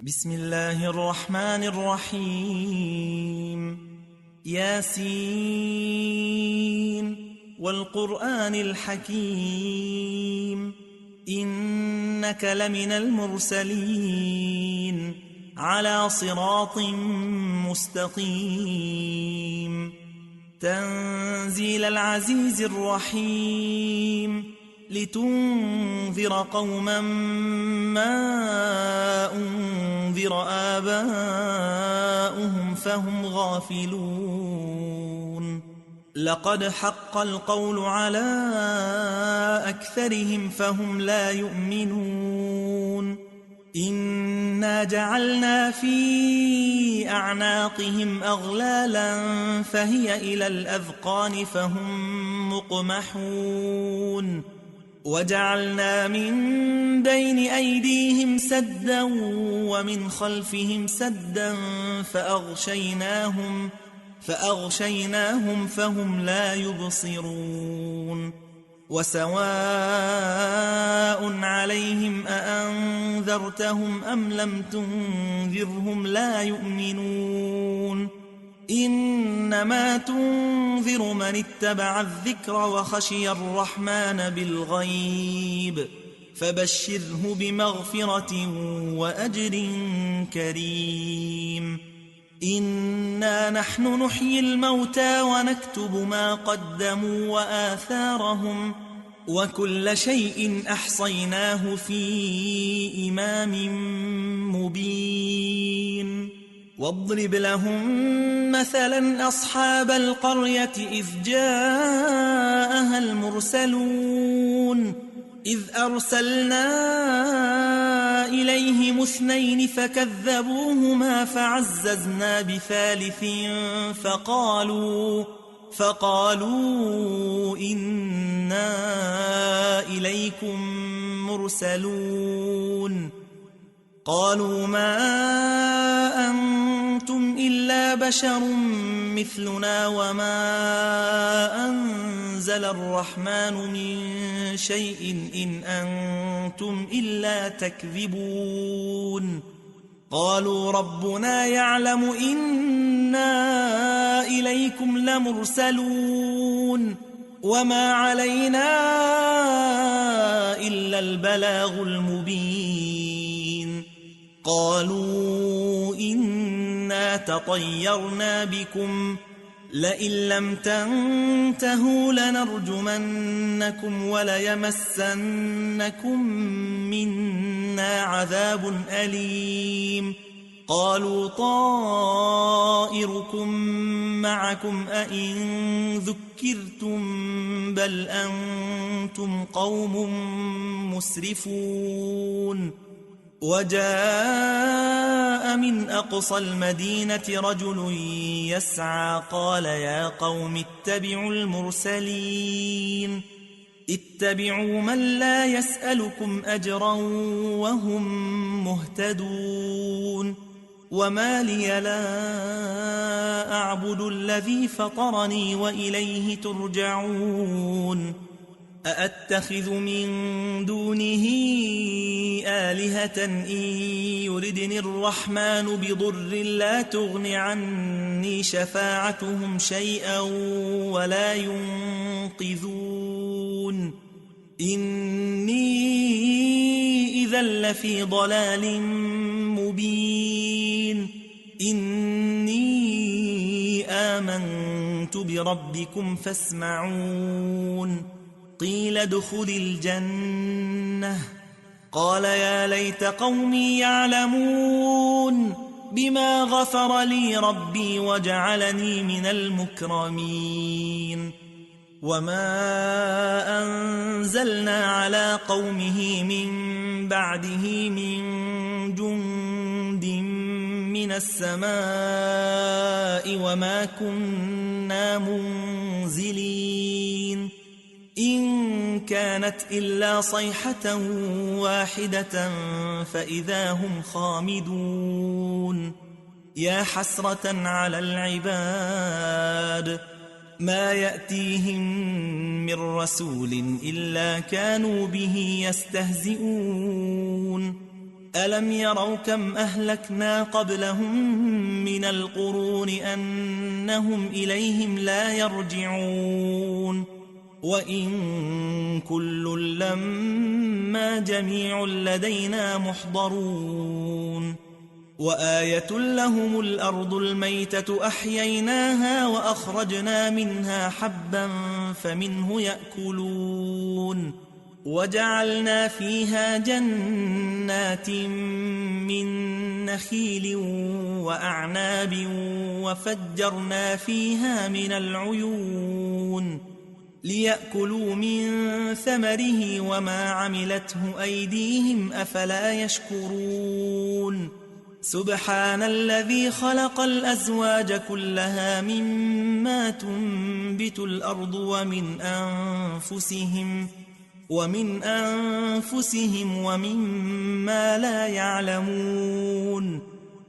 بسم الله الرحمن الرحيم. ياسين والقرآن الحكيم إنك لمن المرسلين على صراط مستقيم تنزيل العزيز الرحيم لتنذر قوما ما أنذر آباؤهم فهم غافلون لقد حق القول على أكثرهم فهم لا يؤمنون إنا جعلنا في أعناقهم أغلالا فهي إلى الأذقان فهم مقمحون وجعلنا من بين أيديهم سدا ومن خلفهم سدا فأغشيناهم فهم لا يبصرون وسواء عليهم أأنذرتهم أم لم تنذرهم لا يؤمنون إنما تنذر من اتبع الذكر وخشي الرحمن بالغيب فبشره بمغفرة وأجر كريم إنا نحن نحيي الموتى ونكتب ما قدموا وآثارهم وكل شيء أحصيناه في إمام مبين واضرب لهم مثلا أصحاب القرية إذ جاءها المرسلون إذ أرسلنا إليهم 2 فكذبوهما فعززنا بثالث فقالوا إنا إليكم مرسلون قالوا ما أنتم إلا بشر مثلنا وما أنزل الرحمن من شيء إن أنتم إلا تكذبون قالوا ربنا يعلم إنا إليكم لمرسلون وما علينا إلا البلاغ المبين قالوا إنا تطيرنا بكم لئن لم تنتهوا لنرجمنكم وليمسنكم منا عذاب أليم قالوا طائركم معكم أئن ذكرتم بل أنتم قوم مسرفون وجاء من أقصى المدينة رجل يسعى قال يا قوم اتبعوا المرسلين اتبعوا من لا يسألكم أجرا وهم مهتدون وما لي لا أعبد الذي فطرني وإليه ترجعون أأتخذ من دونه آلهة إن يردني الرحمن بضر لا تغن عني شفاعتهم شيئا ولا ينقذون إني إذا لفي ضلال مبين إني آمنت بربكم فاسمعون قيل ادخل الجنة قال يا ليت قومي يعلمون بما غفر لي ربي وجعلني من المكرمين وما أنزلنا على قومه من بعده من جند من السماء وما كنا منزلين إن كانت إلا صيحة واحدة فإذا هم خامدون يا حسرة على العباد ما يأتيهم من رسول إلا كانوا به يستهزئون ألم يروا كم أهلكنا قبلهم من القرون أنهم إليهم لا يرجعون وإن كل لما جميع لدينا محضرون وآية لهم الأرض الميتة أحييناها وأخرجنا منها حبا فمنه يأكلون وجعلنا فيها جنات من نخيل وأعناب وفجرنا فيها من العيون ليأكلوا من ثمره وما عملته أيديهم أفلا يشكرون سبحان الذي خلق الأزواج كلها مما تنبت الأرض ومن أنفسهم ومما لا يعلمون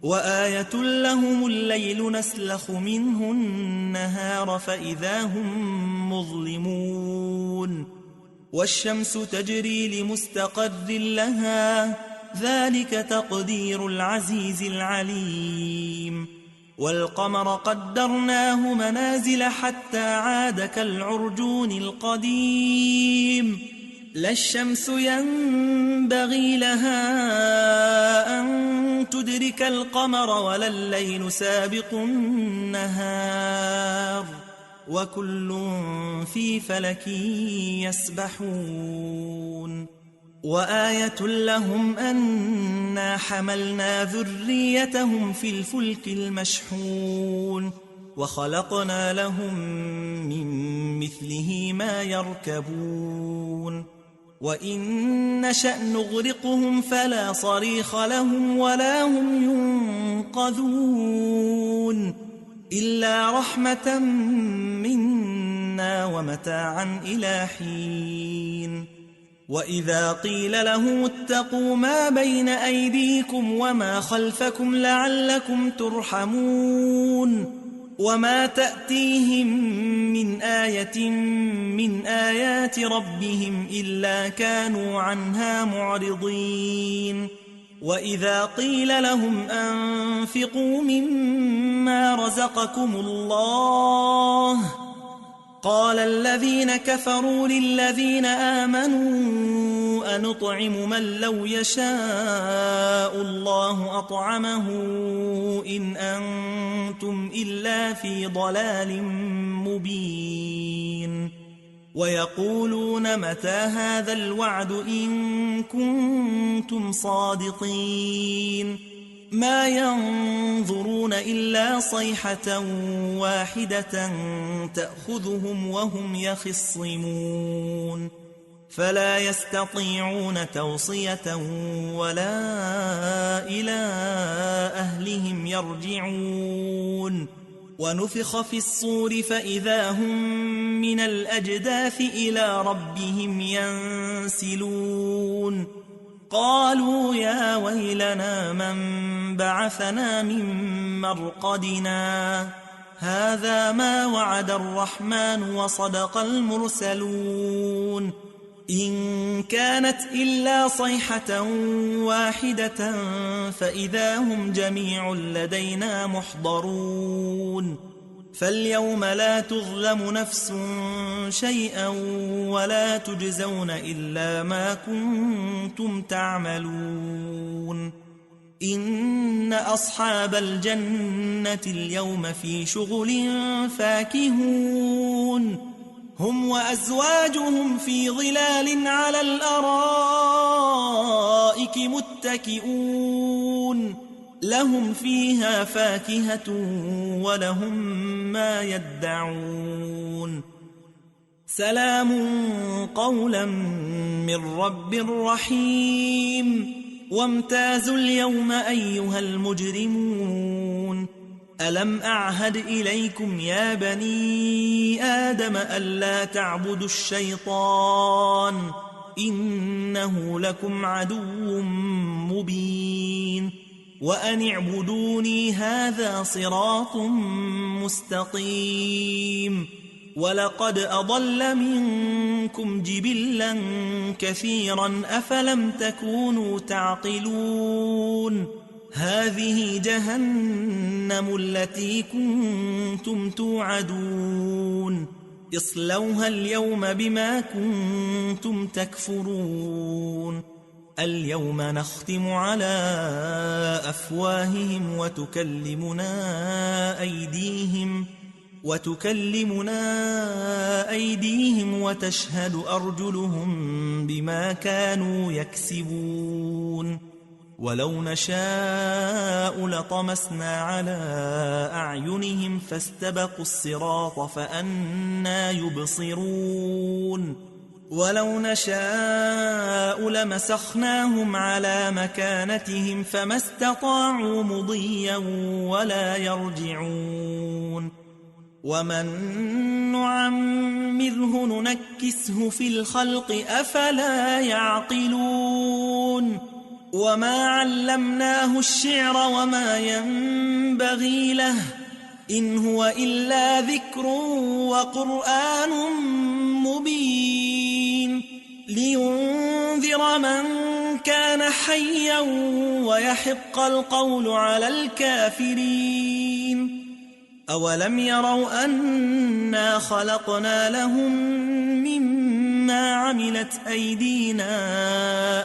وآية لهم الليل نسلخ منه النهار فإذا هم مظلمون والشمس تجري لمستقر لها ذلك تقدير العزيز العليم والقمر قدرناه منازل حتى عاد كالعرجون القديم لا الشمس ينبغي لها أن تدرك القمر ولا الليل سابق النهار وكل في فلك يسبحون وآية لهم أنا حملنا ذريتهم في الفلك المشحون وخلقنا لهم من مثله ما يركبون وإن نشأ نغرقهم فلا صريخ لهم ولا هم ينقذون إلا رحمة منا ومتاعا إلى حين وإذا قيل لهم اتقوا ما بين أيديكم وما خلفكم لعلكم ترحمون وما تأتيهم من آية من آيات ربهم إلا كانوا عنها معرضين وإذا قيل لهم أنفقوا مما رزقكم الله قال الذين كفروا للذين آمنوا أنطعم من لو يشاء الله أطعمه إن أنتم إلا في ضلال مبين ويقولون متى هذا الوعد إن كنتم صادقين ما ينظرون إلا صيحة واحدة تأخذهم وهم يخصمون فلا يستطيعون توصية ولا إلى أهلهم يرجعون ونفخ في الصور فإذا هم من الأجداث إلى ربهم ينسلون قالوا يا ويلنا من بعثنا من مرقدنا هذا ما وعد الرحمن وصدق المرسلون إن كانت إلا صيحة واحدة فإذا هم جميع لدينا محضرون فاليوم لا تظلم نفس شيئا ولا تجزون إلا ما كنتم تعملون إن أصحاب الجنة اليوم في شغل فاكهون هم وأزواجهم في ظلال على الأرائك متكئون لهم فيها فاكهة ولهم ما يدعون سلام قولا من رب رحيم وامتازوا اليوم أيها المجرمون ألم أعهد إليكم يا بني آدم ألا تعبدوا الشيطان إنه لكم عدو مبين وأن اعبدوني هذا صراط مستقيم ولقد أضل منكم جبلا كثيرا أفلم تكونوا تعقلون هذه جهنم التي كنتم توعدون اصلوها اليوم بما كنتم تكفرون اليوم نختم على أفواههم وتكلمنا أيديهم وتشهد أرجلهم بما كانوا يكسبون ولو نشاء لطمسنا على أعينهم فاستبقوا الصراط فأنى يبصرون ولو نشاء لمسخناهم على مكانتهم فما استطاعوا مضيا ولا يرجعون ومن نعمره ننكسه في الخلق أفلا يعقلون وما علمناه الشعر وما ينبغي له إن هو إلا ذكر وقرآن مبين لينذر من كان حيا ويحق القول على الكافرين أولم يروا أنا خلقنا لهم مما عملت أيدينا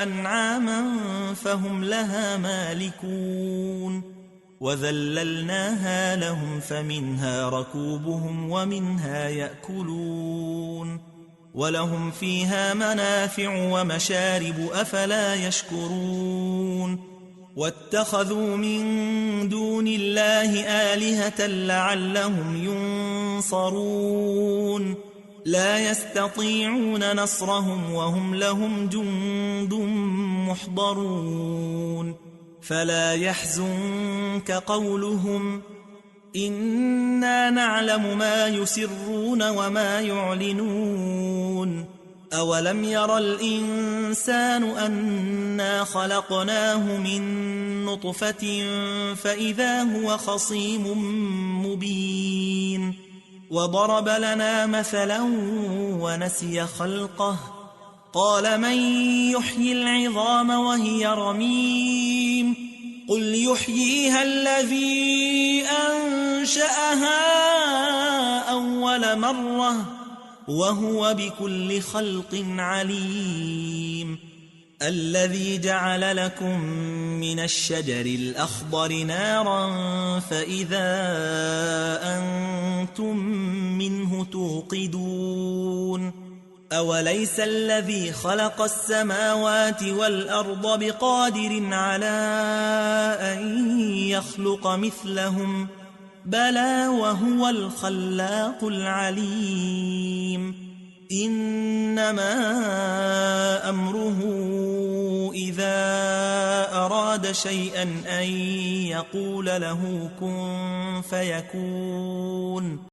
أنعاما فهم لها مالكون وذللناها لهم فمنها ركوبهم ومنها يأكلون ولهم فيها منافع ومشارب أفلا يشكرون واتخذوا من دون الله آلهة لعلهم ينصرون لا يستطيعون نصرهم وهم لهم جند محضرون فلا يحزنك قولهم إنا نعلم ما يسرون وما يعلنون أولم ير الإنسان أنا خلقناه من نطفة فإذا هو خصيم مبين وضرب لنا مثلا ونسي خلقه قال من يحيي العظام وهي رميم قل يحييها الذي أنشأها أول مرة وهو بكل خلق عليم الذي جعل لكم من الشجر الأخضر نارا فإذا أنتم منه توقدون أوليس الذي خلق السماوات والأرض بقادر على أن يخلق مثلهم بلى وهو الخلاق العليم إنما أمره إذا أراد شيئا أن يقول له كن فيكون